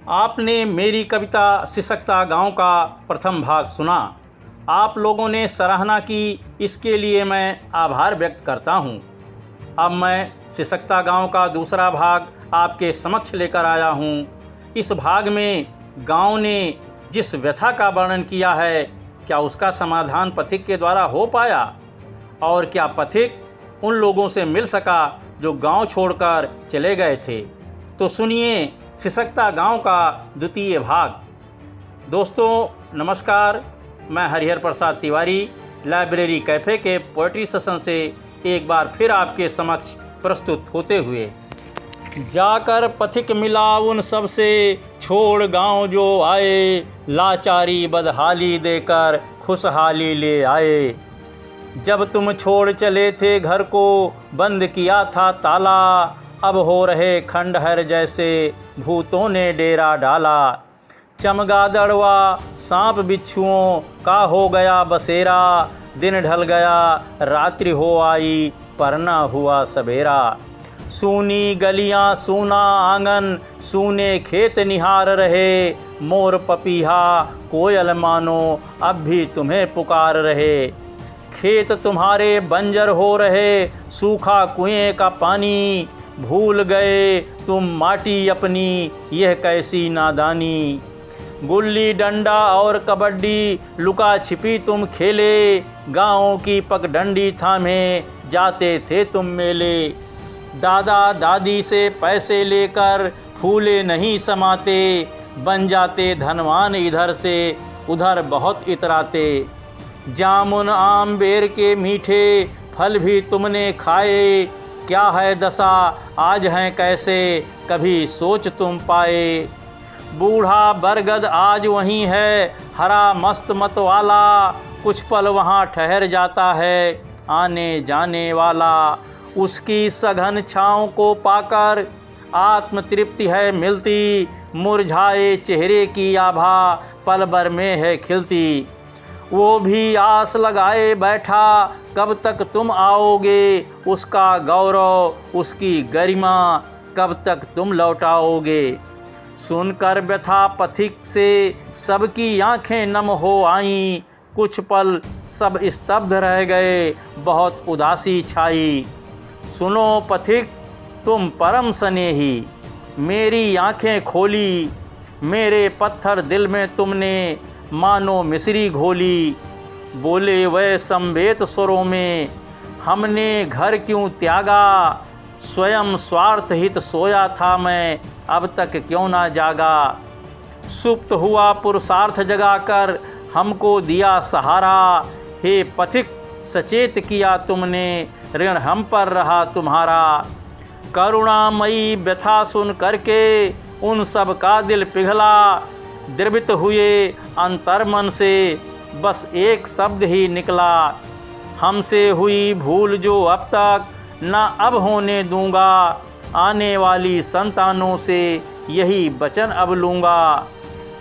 आपने मेरी कविता सिसकता गांव का प्रथम भाग सुना। आप लोगों ने सराहना की, इसके लिए मैं आभार व्यक्त करता हूं। अब मैं सिसकता गांव का दूसरा भाग आपके समक्ष लेकर आया हूं। इस भाग में गांव ने जिस व्यथा का वर्णन किया है, क्या उसका समाधान पथिक के द्वारा हो पाया? और क्या पथिक उन लोगों से मिल सका जो गांव छोड़कर चले गए थे? तो सुनिए सिसकता गांव का द्वितीय भाग। दोस्तों नमस्कार, मैं हरिहर प्रसाद तिवारी लाइब्रेरी कैफ़े के पोएट्री सेशन से एक बार फिर आपके समक्ष प्रस्तुत होते हुए। जाकर पथिक मिला उन सब से, छोड़ गांव जो आए, लाचारी बदहाली देकर खुशहाली ले आए। जब तुम छोड़ चले थे घर को, बंद किया था ताला, अब हो रहे खंडहर जैसे भूतों ने डेरा डाला। चमगादड़ व सांप बिच्छुओं का हो गया बसेरा, दिन ढल गया रात्रि हो आई पर न हुआ सवेरा। सूनी गलियां सूना आंगन, सूने खेत निहार रहे, मोर पपीहा कोयल मानो अब भी तुम्हें पुकार रहे। खेत तुम्हारे बंजर हो रहे, सूखा कुएं का पानी, भूल गए तुम माटी अपनी, यह कैसी नादानी। गुल्ली डंडा और कबड्डी लुका छिपी तुम खेले, गाँव की पगडंडी थामे जाते थे तुम मेले। दादा दादी से पैसे लेकर फूले नहीं समाते, बन जाते धनवान इधर से उधर बहुत इतराते। जामुन आम बेर के मीठे फल भी तुमने खाए, क्या है दशा आज हैं कैसे कभी सोच तुम पाए। बूढ़ा बरगद आज वहीं है हरा मस्त मत वाला, कुछ पल वहाँ ठहर जाता है आने जाने वाला। उसकी सघन छाँव को पाकर आत्म तृप्ति है मिलती, मुरझाए चेहरे की आभा पल भर में है खिलती। वो भी आस लगाए बैठा कब तक तुम आओगे, उसका गौरव उसकी गरिमा कब तक तुम लौटाओगे। सुनकर व्यथा पथिक से सबकी आंखें नम हो आईं, कुछ पल सब स्तब्ध रह गए बहुत उदासी छाई। सुनो पथिक तुम परम स्नेही, मेरी आंखें खोली, मेरे पत्थर दिल में तुमने मानो मिश्री घोली। बोले वह संवेत स्वरों में, हमने घर क्यों त्यागा, स्वयं स्वार्थ हित सोया था मैं अब तक क्यों ना जागा। सुप्त हुआ पुरुषार्थ जगाकर हमको दिया सहारा, हे पथिक सचेत किया तुमने ऋण हम पर रहा तुम्हारा। करुणामयी व्यथा सुन करके उन सब का दिल पिघला, द्रवित हुए अंतर्मन से बस एक शब्द ही निकला। हमसे हुई भूल जो अब तक न अब होने दूंगा, आने वाली संतानों से यही वचन अब लूँगा।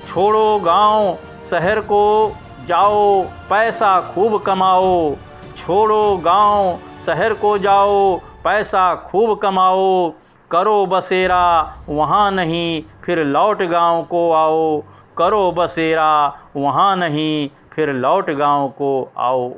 छोड़ो गांव शहर को जाओ पैसा खूब कमाओ, छोड़ो गांव शहर को जाओ पैसा खूब कमाओ। करो बसेरा वहाँ नहीं फिर लौट गांव को आओ, करो बसेरा वहाँ नहीं फिर लौट गांव को आओ।